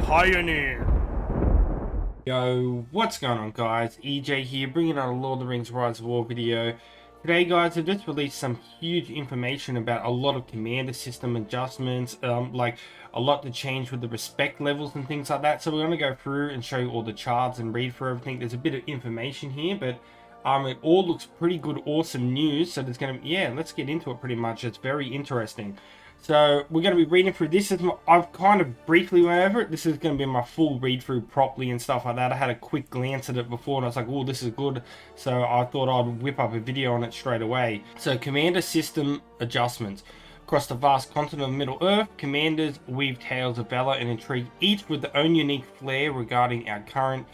Pioneer. Yo, what's going on guys? EJ here, bringing out a Lord of the Rings Rise of War video. Today guys, I've just released some huge information about a lot of commander system adjustments, like a lot to change with the respect levels and things like that. So we're going to go through and show you all the charts and read through everything. There's a bit of information here, but it all looks pretty good, awesome news. So there's going to, yeah, let's get into it pretty much. It's very interesting. So we're going to be reading through this. I've kind of briefly went over it. This is going to be my full read through properly and stuff like that. I had a quick glance at it before and I was like, oh, this is good. So I thought I'd whip up a video on it straight away. So commander system adjustments. Across the vast continent of Middle-earth, commanders weave tales of valor and intrigue, each with their own unique flair regarding our current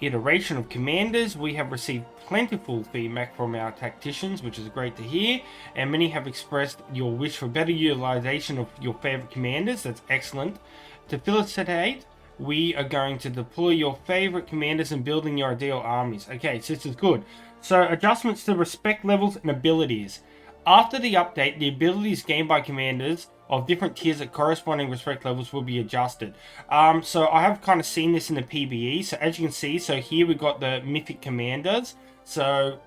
iteration of commanders. We have received plentiful feedback from our tacticians, which is great to hear, and many have expressed your wish for better utilization of your favorite commanders. That's excellent. To facilitate, we are going to deploy your favorite commanders and building your ideal armies. Okay, so this is good. So adjustments to respect levels and abilities. After the update, the abilities gained by commanders of different tiers at corresponding respect levels will be adjusted. So I have kind of seen this in the PBE. So as you can see, so here we got the Mythic commanders. So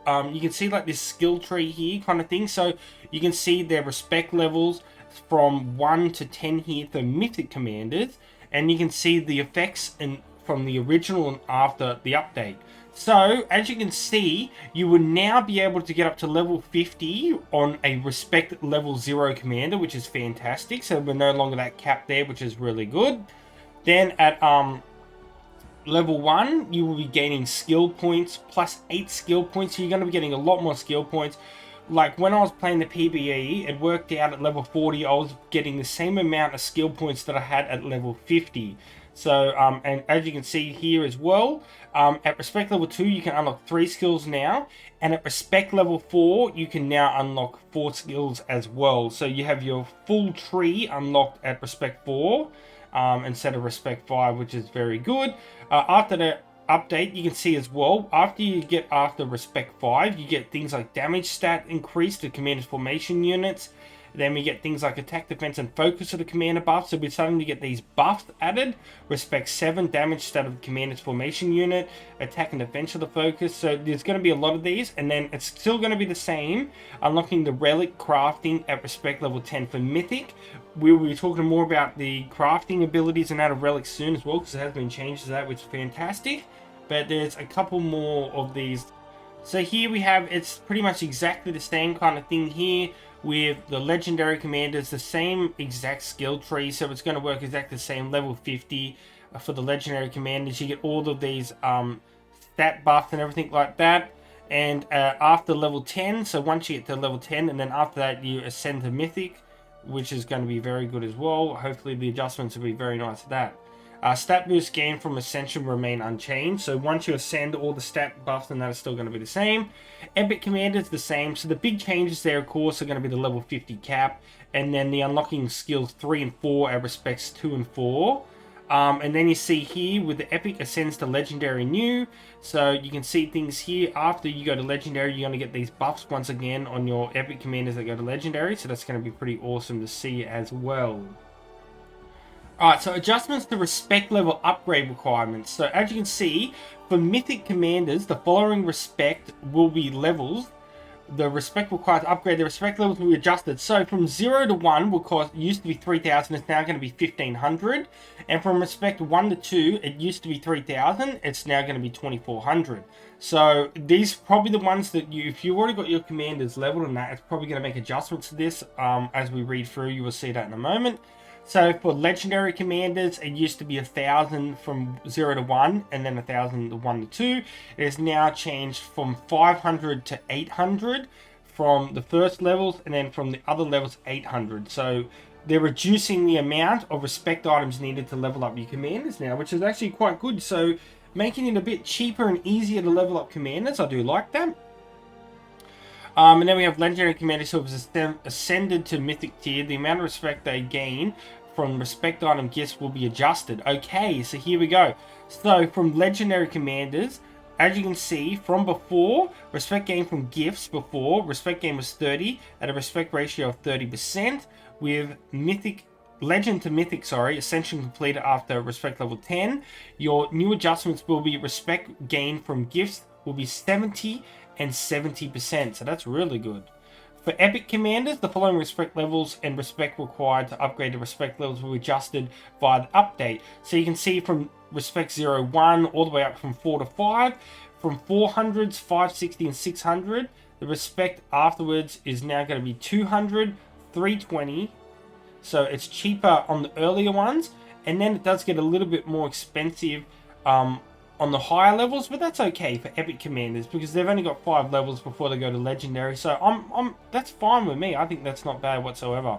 you can see like this skill tree here kind of thing. So you can see their respect levels from 1 to 10 here for Mythic commanders. And you can see the effects from the original and after the update. So, as you can see, you will now be able to get up to level 50 on a respect level 0 commander, which is fantastic. So we're no longer that cap there, which is really good. Then at level 1, you will be gaining skill points, plus 8 skill points. So you're going to be getting a lot more skill points. Like when I was playing the PBE, it worked out at level 40, I was getting the same amount of skill points that I had at level 50. So, and as you can see here as well, at respect level 2, you can unlock 3 skills now. And at respect level 4, you can now unlock 4 skills as well. So you have your full tree unlocked at respect 4 instead of respect 5, which is very good. After the update, you can see as well, after you get after respect 5, you get things like damage stat increase to commander's formation units. Then we get things like attack, defense, and focus of the commander buffs. So we're starting to get these buffs added. Respect 7, damage stat of the commander's formation unit, attack and defense of the focus. So there's going to be a lot of these. And then it's still going to be the same. Unlocking the relic crafting at respect level 10 for Mythic. We will be talking more about the crafting abilities and out of relics soon as well, because it has been changed to that, which is fantastic. But there's a couple more of these. So here we have, it's pretty much exactly the same kind of thing here with the legendary commanders, the same exact skill tree. So it's going to work exactly the same, level 50 for the legendary commanders. You get all of these stat buffs and everything like that. And after level 10, so once you get to level 10, and then after that you ascend to Mythic, which is going to be very good as well. Hopefully the adjustments will be very nice to that. Stat boost gained from Ascension remain unchanged. So once you ascend, all the stat buffs and that is still going to be the same. Epic Commander is the same. So the big changes there, of course, are going to be the level 50 cap. And then the unlocking skills 3 and 4 at respects 2 and 4. And then you see here with the Epic ascends to Legendary new. So you can see things here. After you go to Legendary, you're going to get these buffs once again on your Epic Commanders that go to Legendary. So that's going to be pretty awesome to see as well. Alright, so adjustments to respect level upgrade requirements. So as you can see, for Mythic commanders, the following respect will be levels. The respect required to upgrade the respect levels will be adjusted. So from 0 to 1 will cost, used to be 3,000, it's now going to be 1,500. And from respect 1 to 2, it used to be 3,000, it's now going to be 2,400. So these are probably the ones that you, if you already got your commanders leveled and that, it's probably going to make adjustments to this. As we read through, you will see that in a moment. So for legendary commanders, it used to be 1,000 from 0 to 1, and then 1,000 to 1 to 2. It is now changed from 500 to 800 from the first levels, and then from the other levels 800. So they're reducing the amount of respect items needed to level up your commanders now, which is actually quite good. So making it a bit cheaper and easier to level up commanders, I do like that. And then we have legendary commanders who have ascended to Mythic tier. The amount of respect they gain from respect item gifts will be adjusted. Okay, so here we go. So from legendary commanders, as you can see from before, respect gain from gifts before, respect gain was 30 at a respect ratio of 30%. With Mythic Legend to Mythic, sorry, Ascension completed after Respect level 10. Your new adjustments will be respect gained from gifts will be 70 and 70%, so that's really good. For Epic Commanders, the following respect levels and respect required to upgrade the respect levels will be adjusted via the update. So you can see from respect 0, 1 all the way up from 4 to 5. From 400s, 560 and 600, the respect afterwards is now going to be 200, 320. So it's cheaper on the earlier ones. And then it does get a little bit more expensive on the higher levels, but that's okay for Epic Commanders because they've only got 5 levels before they go to Legendary. So that's fine with me. I think that's not bad whatsoever.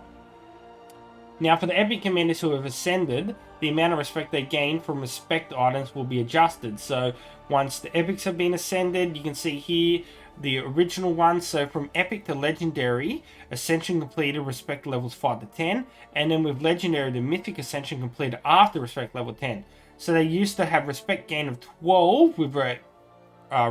Now, for the Epic Commanders who have ascended, the amount of respect they gain from respect items will be adjusted. So once the Epics have been ascended, you can see here the original ones. So from Epic to Legendary, Ascension completed respect levels 5 to 10. And then with Legendary to Mythic, Ascension completed after respect level 10. So they used to have respect gain of 12 with a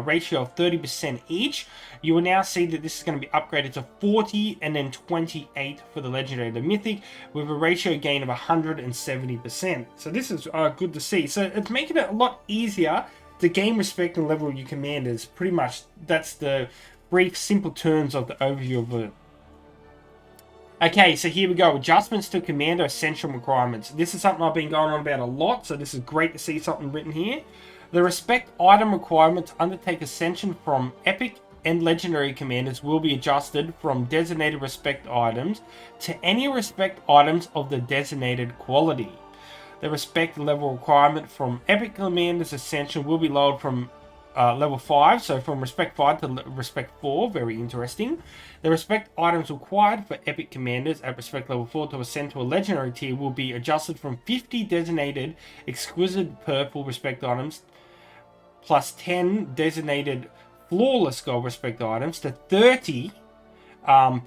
ratio of 30% each. You will now see that this is going to be upgraded to 40 and then 28 for the Legendary to Mythic with a ratio gain of 170%. So this is good to see. So it's making it a lot easier to gain respect and level your commanders. Pretty much that's the brief, simple terms of the overview of it. Okay, so here we go. Adjustments to Commander Ascension requirements. This is something I've been going on about a lot, so this is great to see something written here. The respect item requirement to undertake Ascension from Epic and Legendary Commanders will be adjusted from designated respect items to any respect items of the designated quality. The respect level requirement from Epic Commanders Ascension will be lowered from level 5, so from respect 5 to respect 4, very interesting. The respect items required for Epic Commanders at respect level 4 to ascend to a Legendary tier will be adjusted from 50 designated exquisite purple respect items plus 10 designated flawless gold respect items to 30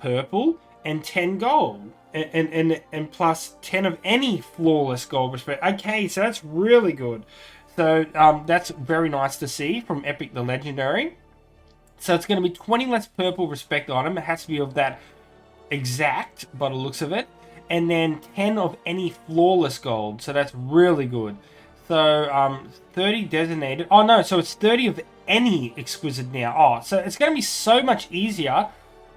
purple and 10 gold. And plus 10 of any flawless gold respect. Okay, so that's really good. So that's very nice to see from Epic to Legendary. So it's going to be 20 less purple respect item. It has to be of that exact by the looks of it. And then 10 of any flawless gold. So that's really good. So 30 designated. Oh no, so it's 30 of any exquisite now. Oh, so it's going to be so much easier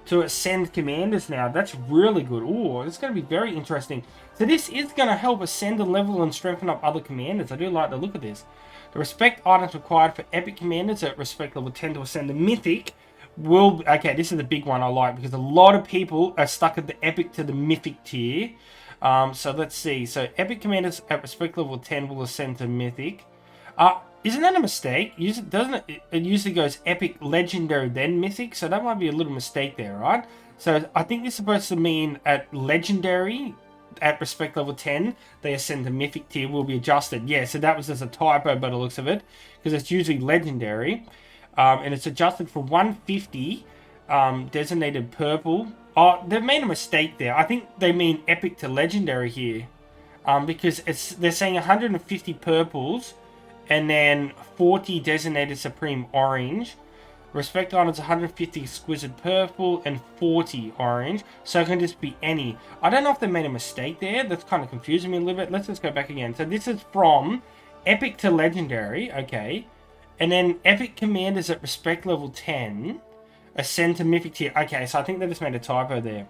to ascend commanders now. That's really good. Oh, it's going to be very interesting. So this is going to help ascend and level and strengthen up other commanders. I do like the look of this. The respect items required for Epic Commanders at respect level 10 to ascend the Mythic will... Okay, this is the big one I like because a lot of people are stuck at the Epic to the Mythic tier. So let's see. So Epic Commanders at respect level 10 will ascend to Mythic. Isn't that a mistake? It usually goes Epic, Legendary, then Mythic. So that might be a little mistake there, right? So I think this is supposed to mean at Legendary, at respect level 10, they ascend to Mythic tier will be adjusted. Yeah, so that was just a typo by the looks of it. Because it's usually Legendary. And it's adjusted from 150 designated purple. Oh, they've made a mistake there. I think they mean Epic to Legendary here. Because they're saying 150 purples... and then 40 designated supreme orange. Respect items 150 exquisite purple and 40 orange. So it can just be any. I don't know if they made a mistake there. That's kind of confusing me a little bit. Let's just go back again. So this is from Epic to Legendary. Okay. And then Epic Commanders at respect level 10 ascend to Mythic tier. Okay, so I think they just made a typo there.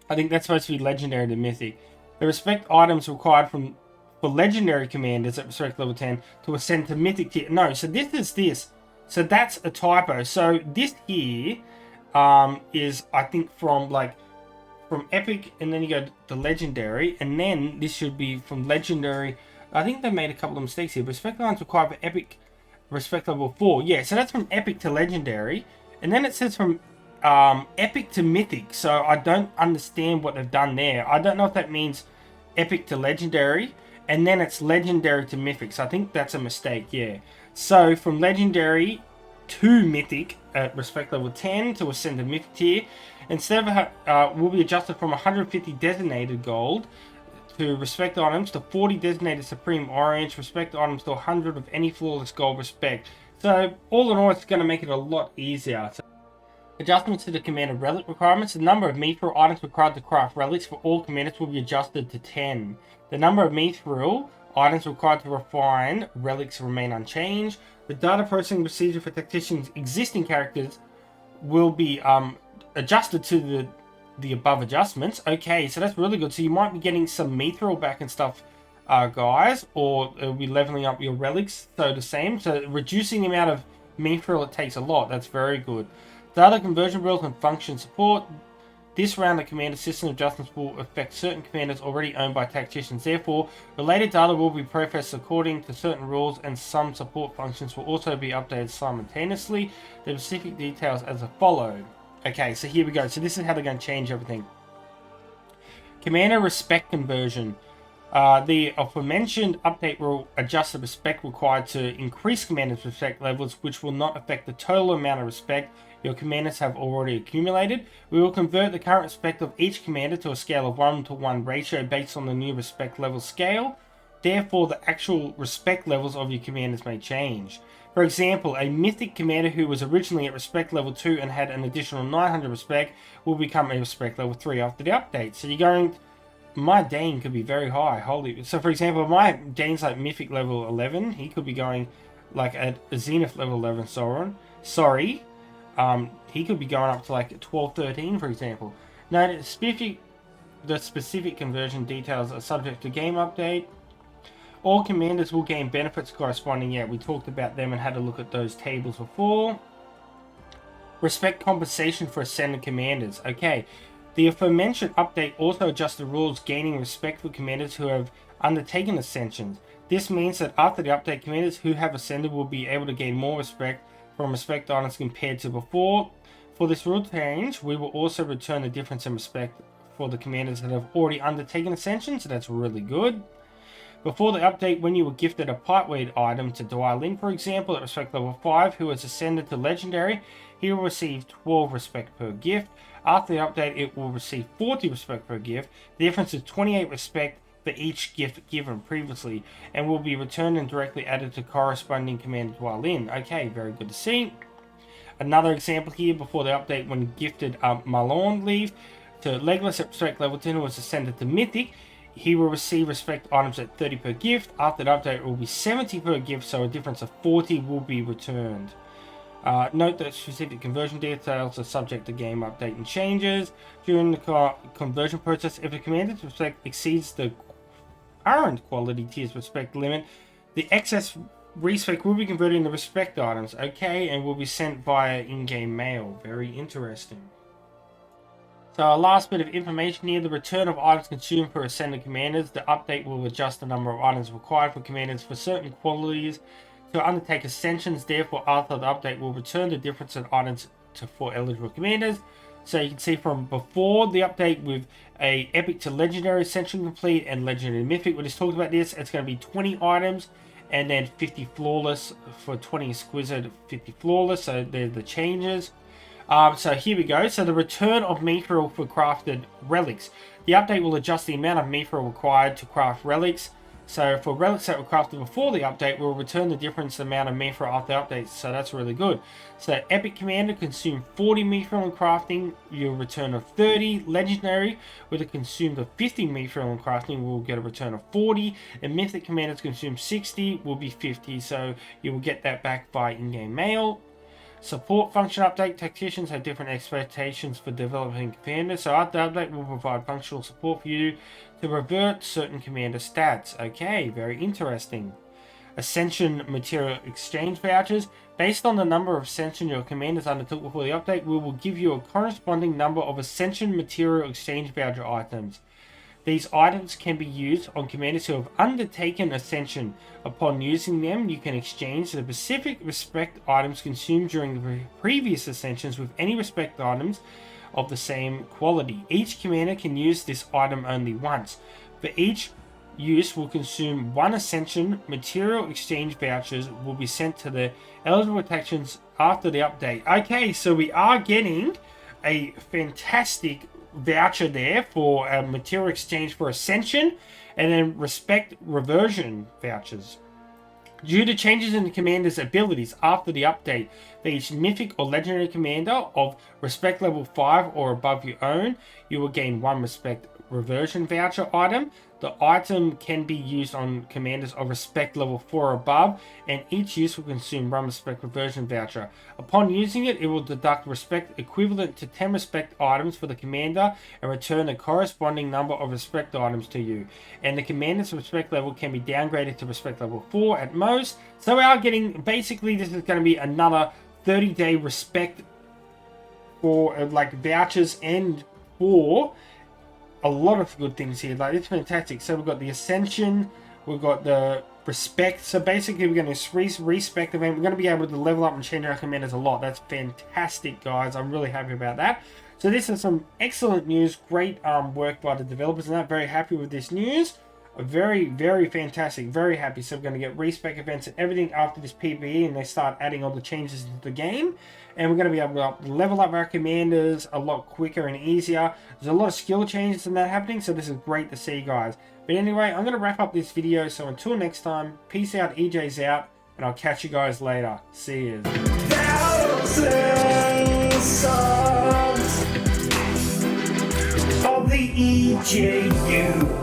I think that's supposed to be Legendary to Mythic. The respect items required for Legendary Commanders at respect level 10 to ascend to Mythic tier. No, so this is this. So that's a typo. So this here is, I think, from Epic, and then you go to Legendary, and then this should be from Legendary. I think they made a couple of mistakes here. Respect lines required for Epic respect level 4. Yeah, so that's from Epic to Legendary. And then it says from Epic to Mythic. So I don't understand what they've done there. I don't know if that means Epic to Legendary. And then it's Legendary to Mythic. So I think that's a mistake, yeah. So from Legendary to Mythic at respect level 10 to ascend to Mythic tier, instead of will be adjusted from 150 designated gold to respect items to 40 designated supreme orange, respect items to 100 of any flawless gold respect. So all in all, it's going to make it a lot easier. Adjustments to the commander relic requirements. The number of mithril items required to craft relics for all commanders will be adjusted to 10. The number of mithril items required to refine relics remain unchanged. The data processing procedure for tacticians' existing characters will be adjusted to the above adjustments. Okay, so that's really good. So you might be getting some mithril back and stuff, guys, or it'll be leveling up your relics, so the same. So reducing the amount of mithril it takes a lot. That's very good. Data conversion rules and function support. This round of commander system adjustments will affect certain commanders already owned by tacticians. Therefore, related data will be processed according to certain rules, and some support functions will also be updated simultaneously. The specific details as follow. Okay, so here we go. So this is how they're going to change everything. Commander respect conversion. The aforementioned update will adjust the respect required to increase commanders' respect levels, which will not affect the total amount of respect your commanders have already accumulated. We will convert the current respect of each commander to a scale of 1-to-1 ratio based on the new respect level scale. Therefore, the actual respect levels of your commanders may change. For example, a Mythic commander who was originally at respect level 2 and had an additional 900 respect will become a respect level 3 after the update. So you're going... My Dane could be very high. Holy! So for example, my Dane's like Mythic level 11. He could be going like at Zenith level 11. Sorry. He could be going up to like 12, 13, for example. Now, the specific conversion details are subject to game update. All commanders will gain benefits corresponding. Yeah, we talked about them and had a look at those tables before. Respect compensation for ascended commanders. Okay. The aforementioned update also adjusts the rules gaining respect for commanders who have undertaken ascensions. This means that after the update, commanders who have ascended will be able to gain more respect from respect items compared to before. For this rule change, we will also return the difference in respect for the commanders that have already undertaken ascension, so that's really good. Before the update, when you were gifted a Pipeweight item to dial in, for example, at respect level 5, who has ascended to legendary, he will receive 12 respect per gift. After the update, it will receive 40 respect per gift. The difference is 28 respect for each gift given previously, and will be returned and directly added to corresponding commander while in. Okay, very good to see. Another example here, before the update, when gifted Malorn leave to Legolas at respect level 10, who was ascended to Mythic, he will receive respect items at 30 per gift. After the update, it will be 70 per gift, so a difference of 40 will be returned. Note that specific conversion details are subject to game update and changes. During the conversion process, if the commander's respect exceeds the current quality tier's respect limit, the excess respect will be converted into respect items, okay, and will be sent via in-game mail. Very interesting. So our last bit of information here, the return of items consumed per ascended commanders. The update will adjust the number of items required for commanders for certain qualities to undertake ascensions. Therefore, after the update, will return the difference in items for eligible commanders. So you can see from before the update with a epic to legendary ascension complete and legendary mythic, we just talked about this, it's going to be 20 items and then 50 flawless for 20 exquisite, 50 flawless. So there's the changes. So here we go. So the return of Mithril for crafted relics. The update will adjust the amount of Mithril required to craft relics. So for relics that were crafted before the update, we'll return the difference amount of Mithril after the update. So that's really good. So Epic Commander consumed 40 Mithril in crafting. You'll return of 30. Legendary with a consumed of 50 Mithril in crafting, we'll get a return of 40. And Mythic Commanders consumed 60 will be 50. So you will get that back by in-game mail. Support function update. Tacticians have different expectations for developing commanders. So after the update, we'll provide functional support for you to revert certain commander stats. Okay, very interesting. Ascension material exchange vouchers. Based on the number of Ascension your commanders undertook before the update, we will give you a corresponding number of Ascension material exchange voucher items. These items can be used on commanders who have undertaken Ascension. Upon using them, you can exchange the specific respect items consumed during the previous Ascensions with any respect items of the same quality. Each commander can use this item only once. For each use will consume one Ascension. Material exchange vouchers will be sent to the eligible attachments after the update. Okay, so we are getting a fantastic voucher there for a material exchange for Ascension, and then respect reversion vouchers. Due to changes in the commander's abilities after the update, for each mythic or legendary commander of respect level 5 or above you own, you will gain 1 respect reversion voucher item. The item can be used on commanders of respect level 4 or above, and each use will consume 1 respect reversion voucher. Upon using it, it will deduct respect equivalent to 10 respect items for the commander and return a corresponding number of respect items to you. And the commander's respect level can be downgraded to respect level 4 at most. So we are getting, basically this is going to be another 30-day respect for like vouchers and for a lot of good things here. Like, it's fantastic. So we've got the Ascension, we've got the respect. So basically we're going to respect event. We're going to be able to level up and change our commanders a lot. That's fantastic, guys. I'm really happy about that. So this is some excellent news. Great work by the developers, and I'm very happy with this news. Very, very fantastic. Very happy. So we're going to get respec events and everything after this PvE, and they start adding all the changes into the game. And we're going to be able to level up our commanders a lot quicker and easier. There's a lot of skill changes in that happening, so this is great to see, guys. But anyway, I'm going to wrap up this video. So until next time, peace out, EJ's out, and I'll catch you guys later. See you. Of the EJU.